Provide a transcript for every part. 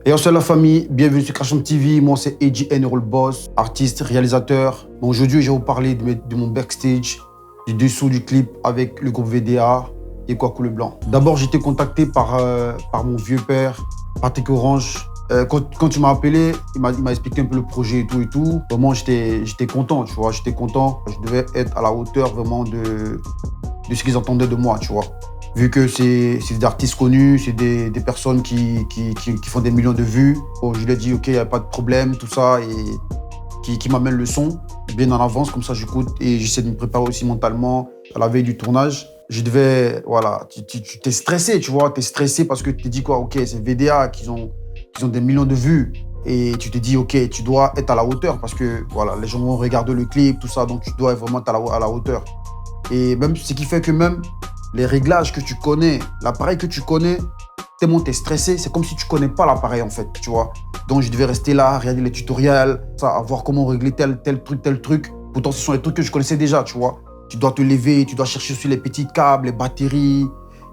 Et salut la famille, bienvenue sur Crasham TV. Moi c'est AGN Roll Boss, artiste, réalisateur. Bon, aujourd'hui je vais vous parler de mon backstage, du dessous du clip avec le groupe VDA et Kwaku le Blanc. D'abord j'ai été contacté par mon vieux père, Patrick Orange. Quand tu m'as appelé, il m'a expliqué un peu le projet et tout. Vraiment j'étais content, tu vois, j'étais content. Je devais être à la hauteur vraiment de ce qu'ils entendaient de moi, tu vois. Vu que c'est des artistes connus, c'est des personnes qui font des millions de vues. Bon, je lui ai dit, OK, il n'y a pas de problème, tout ça, et qui m'amène le son bien en avance, comme ça j'écoute et j'essaie de me préparer aussi mentalement à la veille du tournage. Je devais, voilà, tu t'es stressé, tu vois, t'es stressé parce que tu te dis quoi, OK, c'est VDA qui ont des millions de vues. Et tu te dis, OK, tu dois être à la hauteur parce que, voilà, les gens vont regarder le clip, tout ça, donc tu dois vraiment être à la hauteur. Et même ce qui fait que même les réglages que tu connais, l'appareil que tu connais, tellement tu es stressé, c'est comme si tu ne connais pas l'appareil en fait, tu vois. Donc je devais rester là, regarder les tutoriels, ça, voir comment régler tel truc. Pourtant, ce sont les trucs que je connaissais déjà, tu vois. Tu dois te lever, tu dois chercher sur les petits câbles, les batteries,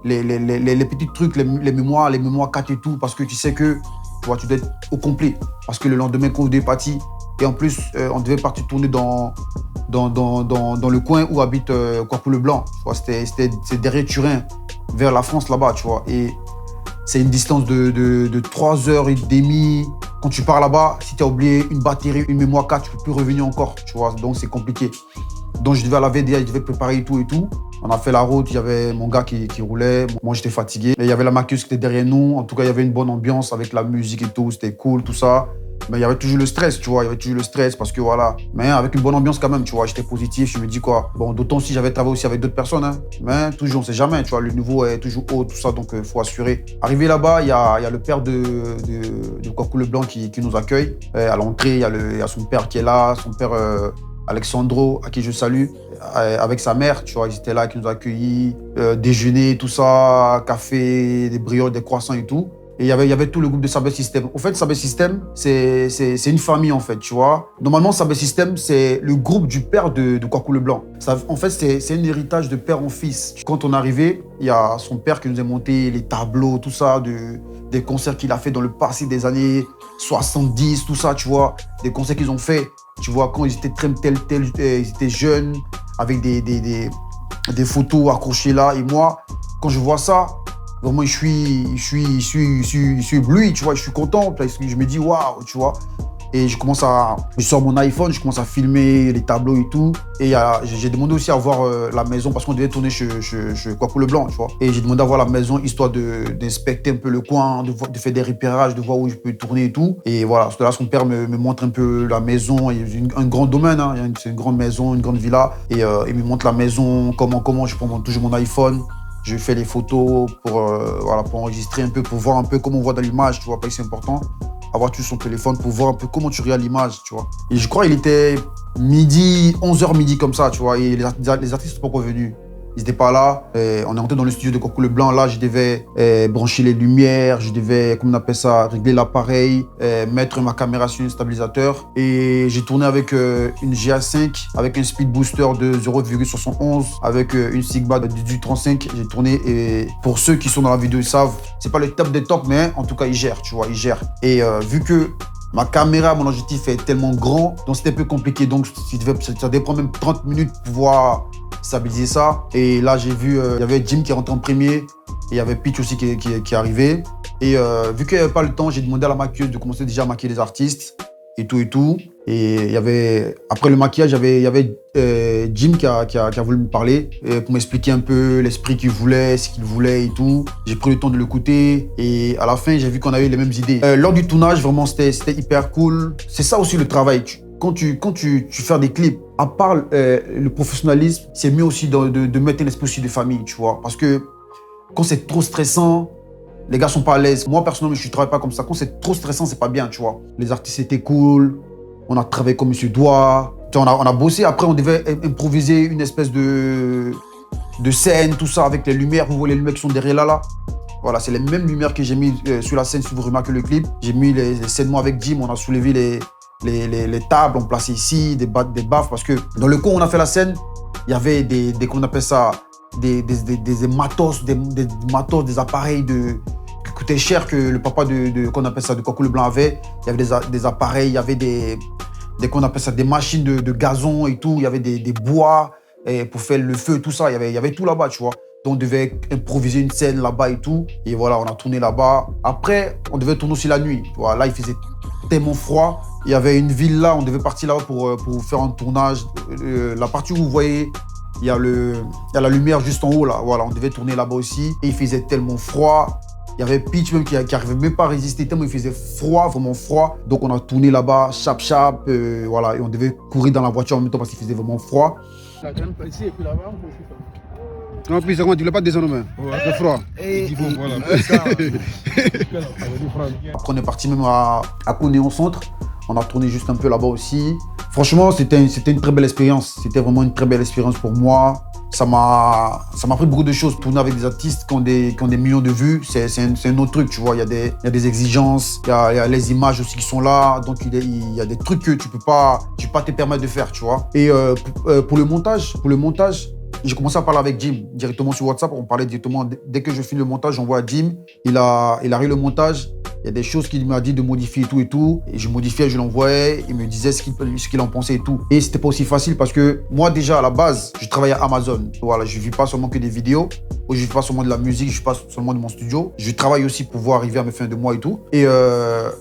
les petits trucs, les mémoires 4 et tout, parce que tu sais que tu vois, tu dois être au complet. Parce que le lendemain, quand on devait partir, et en plus, on devait partir tourner dans le coin où habite Kwaku le Blanc. C'est derrière Turin, vers la France là-bas, tu vois. Et c'est une distance de 3h30. Quand tu pars là-bas, si tu as oublié une batterie, une mémoire 4, tu ne peux plus revenir encore, tu vois. Donc c'est compliqué. Donc je devais à la VDA, je devais préparer et tout. On a fait la route, il y avait mon gars qui roulait. Moi, j'étais fatigué. Et il y avait la maquilleuse qui était derrière nous. En tout cas, il y avait une bonne ambiance avec la musique et tout. C'était cool, tout ça. Mais il y avait toujours le stress, tu vois. Il y avait toujours le stress parce que voilà. Mais avec une bonne ambiance quand même, tu vois. J'étais positif. Je me dis quoi. Bon, d'autant si j'avais travaillé aussi avec d'autres personnes. Hein. Mais toujours, on ne sait jamais, tu vois. Le niveau est toujours haut, tout ça. Donc, il faut assurer. Arrivé là-bas, il y a le père de Kwaku le Blanc qui nous accueille. À l'entrée, il y a son père qui est là. Son père Alexandro, à qui je salue. Avec sa mère, tu vois, ils étaient là, qui nous ont accueillis, déjeuner, tout ça, café, des brioches, des croissants et tout. Et il y avait tout le groupe de Sabé System. En fait, Sabé System, c'est une famille, en fait, tu vois. Normalement, Sabé System, c'est le groupe du père de Kwaku le Blanc. Ça, en fait, c'est un héritage de père en fils. Quand on est arrivé, il y a son père qui nous a monté les tableaux, tout ça, des concerts qu'il a fait dans le passé des années 70, tout ça, tu vois. Des concerts qu'ils ont fait, tu vois, quand ils étaient ils étaient jeunes, avec des photos accrochées là. Et moi, quand je vois ça, vraiment, je suis ébloui, tu vois, je suis content. Parce que je me dis, waouh, tu vois. Et je sors mon iPhone, je commence à filmer les tableaux et tout. Et j'ai demandé aussi à voir la maison parce qu'on devait tourner chez Kwaku le Blanc, tu vois. Et j'ai demandé à voir la maison histoire d'inspecter un peu le coin, de faire des repérages, de voir où je peux tourner et tout. Et voilà, parce que là, son père me montre un peu la maison. Il y a un grand domaine, hein. C'est une grande maison, une grande villa. Et il me montre la maison, comment je prends toujours mon iPhone. Je fais les photos pour enregistrer un peu, pour voir un peu comment on voit dans l'image, tu vois, parce que c'est important. Avoir toujours son téléphone pour voir un peu comment tu regardes l'image, tu vois. Et je crois qu'il était midi, 11h midi comme ça, tu vois, et les artistes sont pas revenus. Ils n'étaient pas là. On est rentré dans le studio de Kwaku le Blanc. Là, je devais brancher les lumières, je devais, comment on appelle ça, régler l'appareil, mettre ma caméra sur un stabilisateur. Et j'ai tourné avec une GA5, avec un speed booster de 0,71, avec une Sigma de 1835. J'ai tourné et pour ceux qui sont dans la vidéo, ils savent, c'est pas le top des tops, mais en tout cas, ils gèrent, tu vois, ils gèrent. Et vu que ma caméra, mon objectif est tellement grand, donc c'était un peu compliqué. Donc ça devait prendre même 30 minutes pour pouvoir stabiliser ça. Et là, j'ai vu, il y avait Jim qui est rentré en premier. Et il y avait Pitch aussi qui est arrivé. Et vu qu'il n'y avait pas le temps, j'ai demandé à la maquilleuse de commencer déjà à maquiller les artistes. Et tout. Et il y avait, après le maquillage, il y avait Jim qui a voulu me parler pour m'expliquer un peu l'esprit qu'il voulait, ce qu'il voulait et tout. J'ai pris le temps de l'écouter. Et à la fin, j'ai vu qu'on avait les mêmes idées. Lors du tournage, vraiment, c'était hyper cool. C'est ça aussi le travail. Quand tu fais des clips, à part le professionnalisme, c'est mieux aussi de mettre un esprit aussi de famille, tu vois. Parce que quand c'est trop stressant, les gars sont pas à l'aise. Moi, personnellement, je ne travaille pas comme ça. Quand c'est trop stressant, c'est pas bien, tu vois. Les artistes étaient cool, on a travaillé comme il se doit. On a bossé, après on devait improviser une espèce de scène, tout ça, avec les lumières. Vous voyez les lumières qui sont derrière là. Voilà, c'est les mêmes lumières que j'ai mis sur la scène, si vous remarquez le clip. J'ai mis les scènes avec Jim, on a soulevé les tables, on plaçait ici, des baffes, parce que dans le coin où on a fait la scène, il y avait comment on appelle ça, des matos, des appareils coûtait cher que le papa qu'on appelle ça, de Kwaku Leblanc avait. Il y avait des appareils, il y avait qu'on appelle ça, des machines de gazon et tout. Il y avait des bois pour faire le feu, tout ça. Il y avait tout là-bas, tu vois. Donc, on devait improviser une scène là-bas et tout. Et voilà, on a tourné là-bas. Après, on devait tourner aussi la nuit. Tu vois. Là, il faisait tellement froid. Il y avait une ville là, on devait partir là pour faire un tournage. La partie où vous voyez, il y a la lumière juste en haut là. Voilà, on devait tourner là-bas aussi. Et il faisait tellement froid. Il y avait Pitch même qui n'arrivait même pas à résister, tellement il faisait froid, vraiment froid. Donc on a tourné là-bas, chap, voilà. Et on devait courir dans la voiture en même temps parce qu'il faisait vraiment froid. Ici et puis là-bas, on peut aussi faire. Non, puis c'est quoi, tu ne l'as pas désarmé, c'est froid. Après, on est parti même à Conéon Centre. On a tourné juste un peu là-bas aussi. Franchement, c'était une très belle expérience. C'était vraiment une très belle expérience pour moi. Ça m'a appris beaucoup de choses. Tourner avec des artistes qui ont des millions de vues, c'est un autre truc, tu vois. Il y a des exigences, il y a les images aussi qui sont là. Donc, il y a des trucs que tu peux pas te permettre de faire, tu vois. Et pour le montage, j'ai commencé à parler avec Jim directement sur WhatsApp. On parlait directement. Dès que je finis le montage, j'envoie à Jim. Il a réglé le montage. Il y a des choses qu'il m'a dit de modifier et tout. Et je modifiais, je l'envoyais. Il me disait ce qu'il en pensait et tout. Et c'était pas aussi facile parce que moi, déjà, à la base, je travaillais à Amazon. Voilà, je ne vis pas seulement que des vidéos. Ou je ne vis pas seulement de la musique. Je ne vis pas seulement de mon studio. Je travaille aussi pour pouvoir arriver à mes fins de mois et tout. Et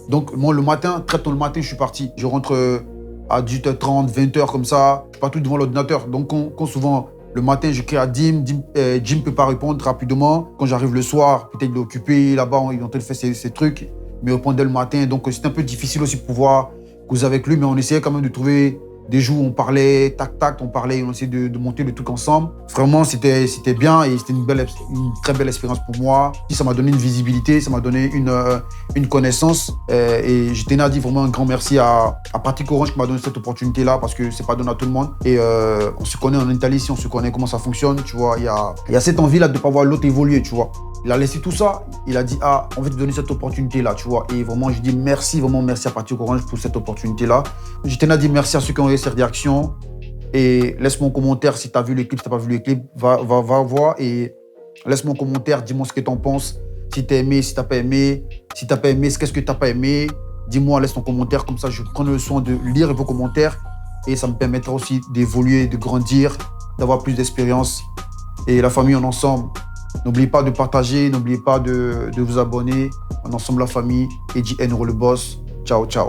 donc, moi, le matin, très tôt le matin, je suis parti. Je rentre à 18h30, 20h comme ça. Je suis pas tout devant l'ordinateur. Donc, quand souvent... Le matin, j'écris à Jim ne peut pas répondre rapidement. Quand j'arrive le soir, peut-être il est occupé là-bas, il est en train de faire ses trucs. Il me répond dès le matin. Donc, c'était un peu difficile aussi de pouvoir causer avec lui. Mais on essayait quand même de trouver des jours où on parlait, on parlait, on essayait de monter le truc ensemble. Vraiment, c'était bien et c'était une très belle expérience pour moi. Ça m'a donné une visibilité, ça m'a donné une connaissance. Et je tenais à dire vraiment un grand merci à Patrick Orange qui m'a donné cette opportunité-là parce que c'est pas donné à tout le monde. Et on se connaît en Italie, si on se connaît comment ça fonctionne, tu vois. Il y a cette envie-là de ne pas voir l'autre évoluer, tu vois. Il a laissé tout ça, il a dit « Ah, on va te donner cette opportunité-là, tu vois. » Et vraiment, je dis merci, vraiment merci à Patrick Orange pour cette opportunité-là. Je tenais à dire merci à ceux qui ont eu cette réaction. Et laisse-moi un commentaire si tu as vu le clip, si tu n'as pas vu le clip, va voir et laisse-moi un commentaire, dis-moi ce que tu en penses. Si tu as aimé, si tu n'as pas aimé. Si tu n'as pas aimé, qu'est-ce que tu n'as pas aimé. Dis-moi, laisse ton commentaire, comme ça je prends le soin de lire vos commentaires. Et ça me permettra aussi d'évoluer, de grandir, d'avoir plus d'expérience. Et la famille en ensemble. N'oubliez pas de partager, n'oubliez pas de vous abonner. En ensemble, la famille. Edgy N le boss. Ciao, ciao.